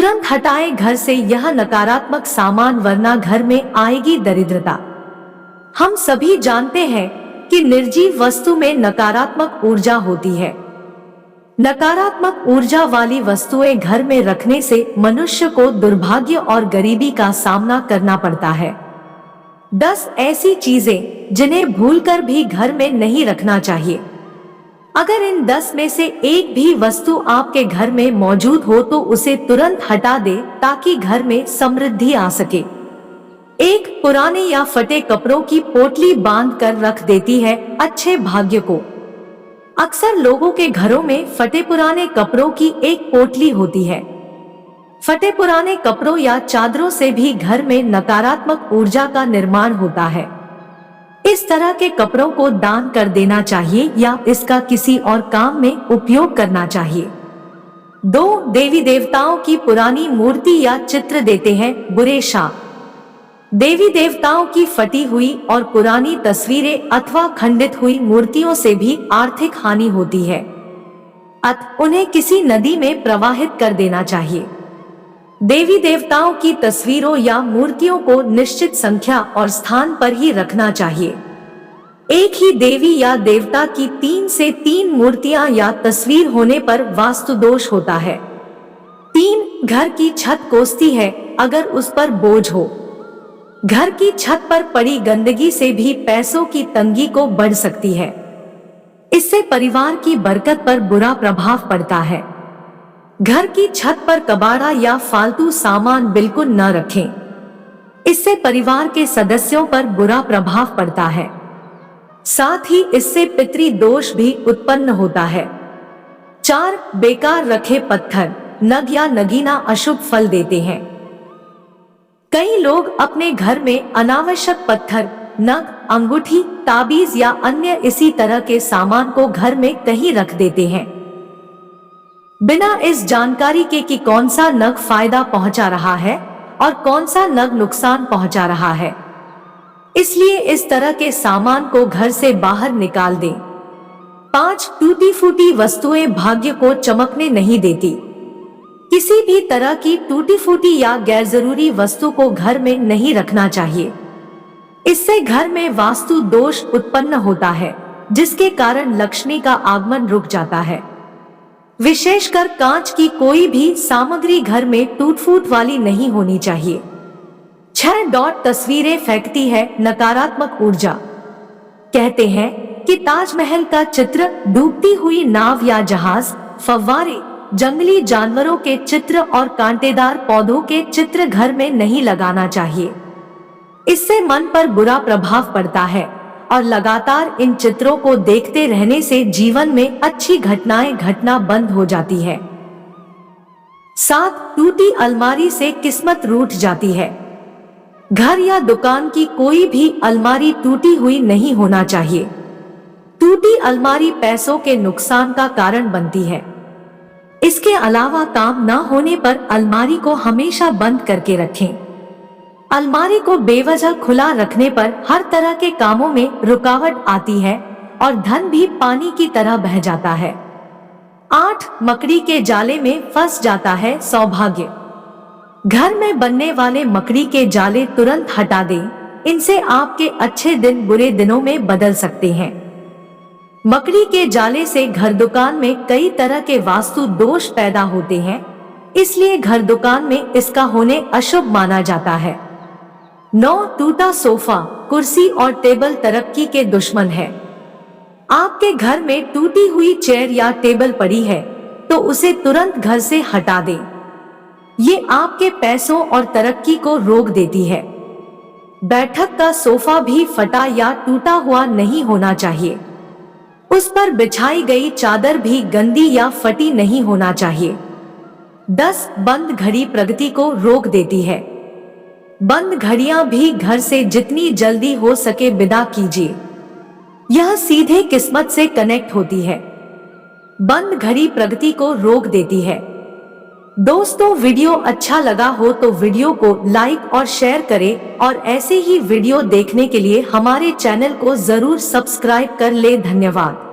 तुरंत हटाएं घर से यह नकारात्मक सामान, वरना घर में आएगी दरिद्रता। हम सभी जानते हैं कि निर्जीव वस्तु में नकारात्मक ऊर्जा होती है। नकारात्मक ऊर्जा वाली वस्तुएं घर में रखने से मनुष्य को दुर्भाग्य और गरीबी का सामना करना पड़ता है। 10 ऐसी चीजें जिन्हें भूलकर भी घर में नहीं रखना चाहिए। अगर इन 10 में से एक भी वस्तु आपके घर में मौजूद हो तो उसे तुरंत हटा दे ताकि घर में समृद्धि आ सके। एक पुराने या फटे कपड़ों की पोटली बांध कर रख देती है अच्छे भाग्य को। अक्सर लोगों के घरों में फटे पुराने कपड़ों की एक पोटली होती है। फटे पुराने कपड़ों या चादरों से भी घर में नकारात्मक ऊर्जा का निर्माण होता है। इस तरह के कपड़ों को दान कर देना चाहिए या इसका किसी और काम में उपयोग करना चाहिए। 2 देवी देवताओं की पुरानी मूर्ति या चित्र देते हैं बुरे शाप। देवी देवताओं की फटी हुई और पुरानी तस्वीरें अथवा खंडित हुई मूर्तियों से भी आर्थिक हानि होती है। अतः उन्हें किसी नदी में प्रवाहित कर देना चाहिए। देवी देवताओं की तस्वीरों या मूर्तियों को निश्चित संख्या और स्थान पर ही रखना चाहिए। एक ही देवी या देवता की 3 से 3 मूर्तियां या तस्वीर होने पर वास्तु दोष होता है। 3 घर की छत कोसती है अगर उस पर बोझ हो। घर की छत पर पड़ी गंदगी से भी पैसों की तंगी को बढ़ सकती है। इससे परिवार की बरकत पर बुरा प्रभाव पड़ता है। घर की छत पर कबाड़ा या फालतू सामान बिल्कुल न रखें। इससे परिवार के सदस्यों पर बुरा प्रभाव पड़ता है। साथ ही इससे पितृ दोष भी उत्पन्न होता है। 4 बेकार रखे पत्थर, नग या नगीना अशुभ फल देते हैं। कई लोग अपने घर में अनावश्यक पत्थर, नग, अंगूठी, ताबीज या अन्य इसी तरह के सामान को घर में कहीं रख देते हैं, बिना इस जानकारी के कि कौन सा नग फायदा पहुंचा रहा है और कौन सा नग नुकसान पहुंचा रहा है। इसलिए इस तरह के सामान को घर से बाहर निकाल दें। 5 टूटी फूटी वस्तुएं भाग्य को चमकने नहीं देती। किसी भी तरह की टूटी फूटी या गैर जरूरी वस्तु को घर में नहीं रखना चाहिए। इससे घर में वास्तु दोष उत्पन्न होता है, जिसके कारण लक्ष्मी का आगमन रुक जाता है। विशेषकर कांच की कोई भी सामग्री घर में टूट फूट वाली नहीं होनी चाहिए। 6 तस्वीरें फेंकती है नकारात्मक ऊर्जा। कहते हैं कि ताजमहल का चित्र, डूबती हुई नाव या जहाज, फव्वारे, जंगली जानवरों के चित्र और कांटेदार पौधों के चित्र घर में नहीं लगाना चाहिए। इससे मन पर बुरा प्रभाव पड़ता है और लगातार इन चित्रों को देखते रहने से जीवन में अच्छी घटनाएं घटना बंद हो जाती है। 7 टूटी अलमारी से किस्मत रूठ जाती है। घर या दुकान की कोई भी अलमारी टूटी हुई नहीं होना चाहिए। टूटी अलमारी पैसों के नुकसान का कारण बनती है। इसके अलावा काम न होने पर अलमारी को हमेशा बंद करके रखें। अलमारी को बेवजह खुला रखने पर हर तरह के कामों में रुकावट आती है और धन भी पानी की तरह बह जाता है। 8 मकड़ी के जाले में फंस जाता है सौभाग्य। घर में बनने वाले मकड़ी के जाले तुरंत हटा दें। इनसे आपके अच्छे दिन बुरे दिनों में बदल सकते हैं। मकड़ी के जाले से घर दुकान में कई तरह के वास्तु दोष पैदा होते हैं, इसलिए घर दुकान में इसका होने अशुभ माना जाता है। 9 टूटा सोफा, कुर्सी और टेबल तरक्की के दुश्मन है। आपके घर में टूटी हुई चेयर या टेबल पड़ी है तो उसे तुरंत घर से हटा दें। ये आपके पैसों और तरक्की को रोक देती है। बैठक का सोफा भी फटा या टूटा हुआ नहीं होना चाहिए। उस पर बिछाई गई चादर भी गंदी या फटी नहीं होना चाहिए। 10 बंद घड़ी प्रगति को रोक देती है। बंद घड़ियां भी घर से जितनी जल्दी हो सके विदा कीजिए। यह सीधे किस्मत से कनेक्ट होती है। बंद घड़ी प्रगति को रोक देती है। दोस्तों, वीडियो अच्छा लगा हो तो वीडियो को लाइक और शेयर करें और ऐसे ही वीडियो देखने के लिए हमारे चैनल को जरूर सब्सक्राइब कर ले। धन्यवाद।